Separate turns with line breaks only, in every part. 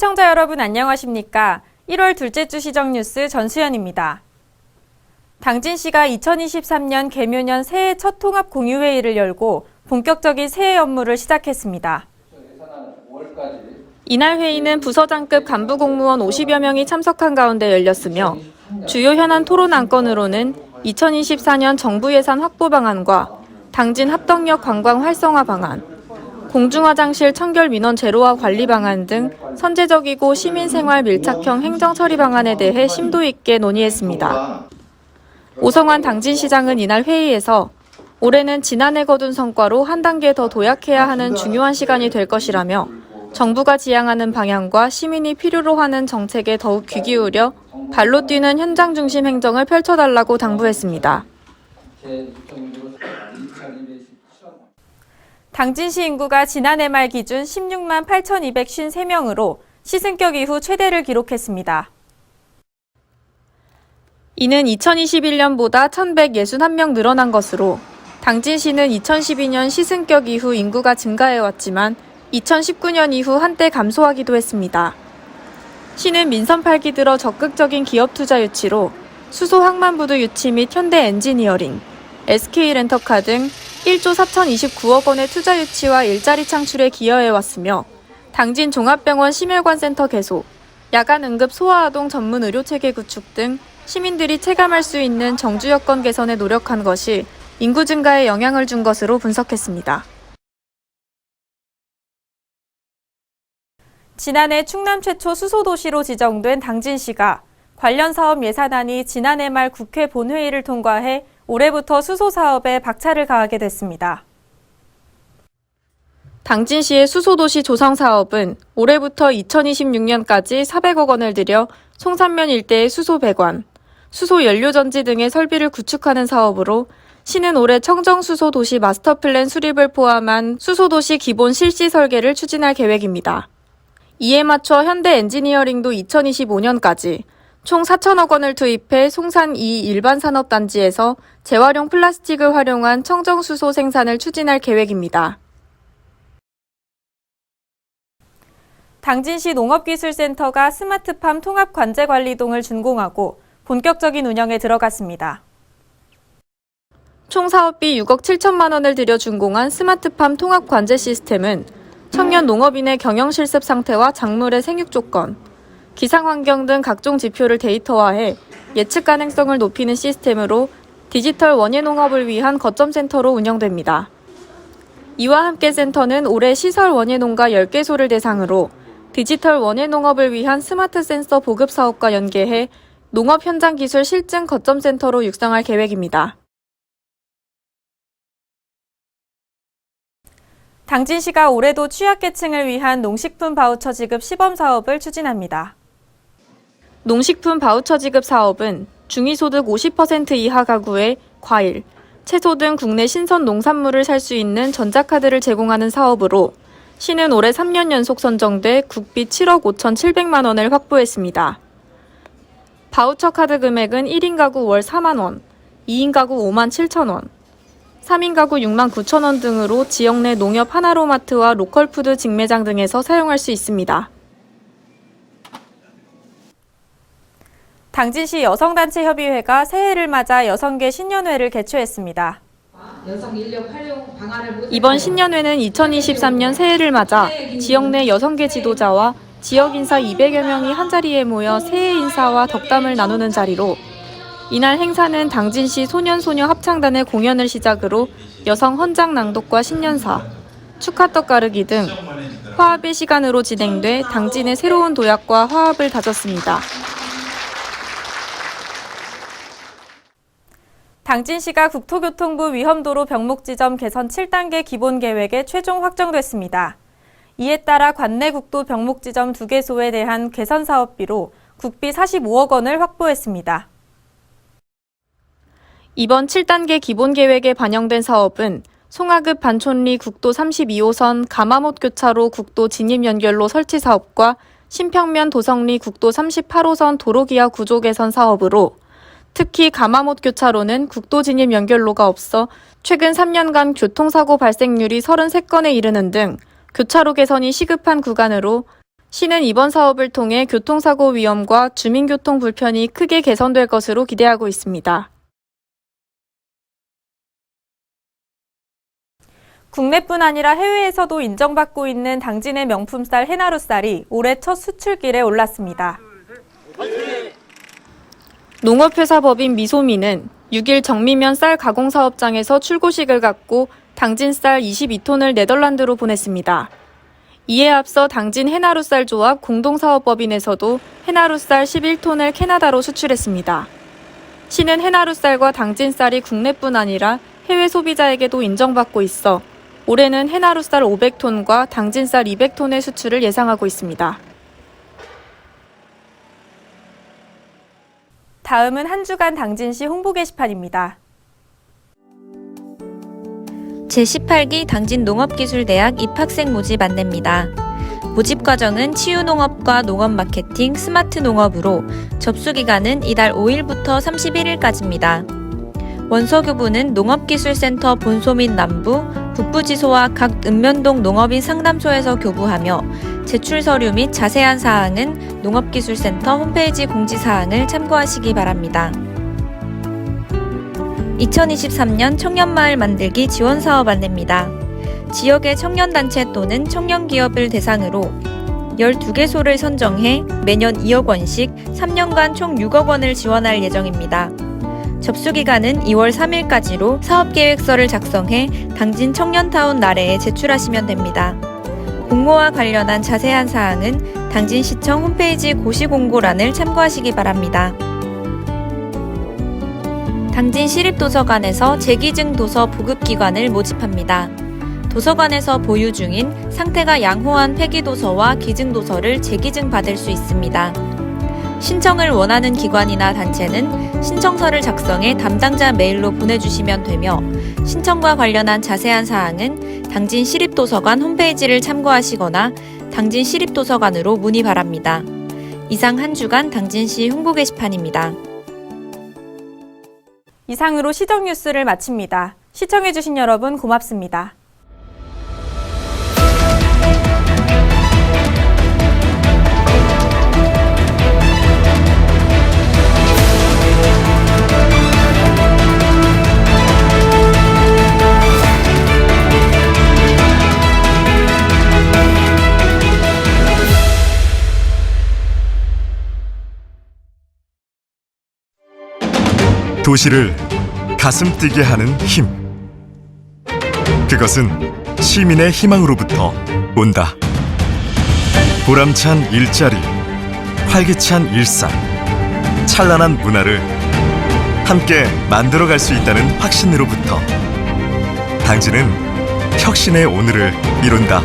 시청자 여러분 안녕하십니까? 1월 둘째 주 시정뉴스 전수연입니다. 당진시가 2023년 개묘년 새해 첫 통합 공유회의를 열고 본격적인 새해 업무를 시작했습니다. 이날 회의는 부서장급 간부 공무원 50여 명이 참석한 가운데 열렸으며 주요 현안 토론 안건으로는 2024년 정부 예산 확보 방안과 당진 합덕역 관광 활성화 방안, 공중화장실 청결 민원 제로화 관리 방안 등 선제적이고 시민생활 밀착형 행정 처리 방안에 대해 심도 있게 논의했습니다. 오성환 당진시장은 이날 회의에서 올해는 지난해 거둔 성과로 한 단계 더 도약해야 하는 중요한 시간이 될 것이라며 정부가 지향하는 방향과 시민이 필요로 하는 정책에 더욱 귀 기울여 발로 뛰는 현장 중심 행정을 펼쳐달라고 당부했습니다. 당진시 인구가 지난해 말 기준 16만 8,253명으로 시승격 이후 최대를 기록했습니다. 이는 2021년보다 1,161명 늘어난 것으로 당진시는 2012년 시승격 이후 인구가 증가해왔지만 2019년 이후 한때 감소하기도 했습니다. 시는 민선 8기 들어 적극적인 기업 투자 유치로 수소 항만부두 유치 및 현대 엔지니어링, SK 렌터카 등 1조 4,029억 원의 투자 유치와 일자리 창출에 기여해왔으며 당진 종합병원 심혈관센터 개소, 야간 응급 소아아동 전문 의료체계 구축 등 시민들이 체감할 수 있는 정주 여건 개선에 노력한 것이 인구 증가에 영향을 준 것으로 분석했습니다. 지난해 충남 최초 수소도시로 지정된 당진시가 관련 사업 예산안이 지난해 말 국회 본회의를 통과해 올해부터 수소 사업에 박차를 가하게 됐습니다. 당진시의 수소도시 조성 사업은 올해부터 2026년까지 400억 원을 들여 송산면 일대의 수소 배관, 수소 연료전지 등의 설비를 구축하는 사업으로 시는 올해 청정수소도시 마스터플랜 수립을 포함한 수소도시 기본 실시 설계를 추진할 계획입니다. 이에 맞춰 현대 엔지니어링도 2025년까지 총 4천억 원을 투입해 송산 2 일반산업단지에서 재활용 플라스틱을 활용한 청정수소 생산을 추진할 계획입니다. 당진시 농업기술센터가 스마트팜 통합관제관리동을 준공하고 본격적인 운영에 들어갔습니다. 총 사업비 6억 7천만 원을 들여 준공한 스마트팜 통합관제 시스템은 청년 농업인의 경영실습 상태와 작물의 생육 조건, 기상환경 등 각종 지표를 데이터화해 예측 가능성을 높이는 시스템으로 디지털 원예농업을 위한 거점센터로 운영됩니다. 이와 함께 센터는 올해 시설 원예농가 10개소를 대상으로 디지털 원예농업을 위한 스마트 센서 보급 사업과 연계해 농업 현장 기술 실증 거점센터로 육성할 계획입니다. 당진시가 올해도 취약계층을 위한 농식품 바우처 지급 시범 사업을 추진합니다. 농식품 바우처 지급 사업은 중위소득 50% 이하 가구에 과일, 채소 등 국내 신선 농산물을 살 수 있는 전자카드를 제공하는 사업으로 시는 올해 3년 연속 선정돼 국비 7억 5,700만 원을 확보했습니다. 바우처 카드 금액은 1인 가구 월 4만 원, 2인 가구 5만 7천 원, 3인 가구 6만 9천 원 등으로 지역 내 농협 하나로마트와 로컬푸드 직매장 등에서 사용할 수 있습니다. 당진시 여성단체협의회가 새해를 맞아 여성계 신년회를 개최했습니다. 이번 신년회는 2023년 새해를 맞아 지역 내 여성계 지도자와 지역 인사 200여 명이 한자리에 모여 새해 인사와 덕담을 나누는 자리로 이날 행사는 당진시 소년소녀 합창단의 공연을 시작으로 여성 헌장 낭독과 신년사, 축하떡 가르기 등 화합의 시간으로 진행돼 당진의 새로운 도약과 화합을 다졌습니다. 당진시가 국토교통부 위험도로 병목지점 개선 7단계 기본계획에 최종 확정됐습니다. 이에 따라 관내국도 병목지점 2개소에 대한 개선 사업비로 국비 45억 원을 확보했습니다. 이번 7단계 기본계획에 반영된 사업은 송하급 반촌리 국도 32호선 가마못 교차로 국도 진입 연결로 설치 사업과 신평면 도성리 국도 38호선 도로기하 구조 개선 사업으로 특히 가마못 교차로는 국도 진입 연결로가 없어 최근 3년간 교통사고 발생률이 33건에 이르는 등 교차로 개선이 시급한 구간으로 시는 이번 사업을 통해 교통사고 위험과 주민교통 불편이 크게 개선될 것으로 기대하고 있습니다. 국내뿐 아니라 해외에서도 인정받고 있는 당진의 명품쌀 해나루쌀이 올해 첫 수출길에 올랐습니다. 농업회사 법인 미소미는 6일 정미면 쌀 가공사업장에서 출고식을 갖고 당진쌀 22톤을 네덜란드로 보냈습니다. 이에 앞서 당진 해나루쌀 조합 공동사업법인에서도 해나루쌀 11톤을 캐나다로 수출했습니다. 시는 해나루쌀과 당진쌀이 국내뿐 아니라 해외 소비자에게도 인정받고 있어 올해는 해나루쌀 500톤과 당진쌀 200톤의 수출을 예상하고 있습니다. 다음은 한 주간 당진시 홍보 게시판입니다.
제18기 당진농업기술대학 입학생 모집 안내입니다. 모집 과정은 치유농업과 농업마케팅, 스마트농업으로 접수기간은 이달 5일부터 31일까지입니다. 원서교부는 농업기술센터 본소 및 남부, 북부지소와 각 읍면동 농업인 상담소에서 교부하며 제출 서류 및 자세한 사항은 농업기술센터 홈페이지 공지사항을 참고하시기 바랍니다. 2023년 청년마을 만들기 지원사업 안내입니다. 지역의 청년단체 또는 청년기업을 대상으로 12개소를 선정해 매년 2억 원씩 3년간 총 6억 원을 지원할 예정입니다. 접수기간은 2월 3일까지로 사업계획서를 작성해 당진 청년타운 나래에 제출하시면 됩니다. 공모와 관련한 자세한 사항은 당진시청 홈페이지 고시공고란을 참고하시기 바랍니다. 당진 시립도서관에서 재기증 도서 보급기관을 모집합니다. 도서관에서 보유 중인 상태가 양호한 폐기도서와 기증도서를 재기증 받을 수 있습니다. 신청을 원하는 기관이나 단체는 신청서를 작성해 담당자 메일로 보내주시면 되며 신청과 관련한 자세한 사항은 당진 시립도서관 홈페이지를 참고하시거나 당진 시립도서관으로 문의 바랍니다. 이상 한 주간 당진시 홍보 게시판입니다.
이상으로 시정 뉴스를 마칩니다. 시청해주신 여러분 고맙습니다.
도시를 가슴 뛰게 하는 힘. 그것은 시민의 희망으로부터 온다. 보람찬 일자리, 활기찬 일상, 찬란한 문화를 함께 만들어갈 수 있다는 확신으로부터 당진은 혁신의 오늘을 이룬다.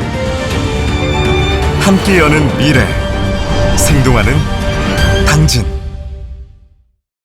함께 여는 미래, 생동하는 당진.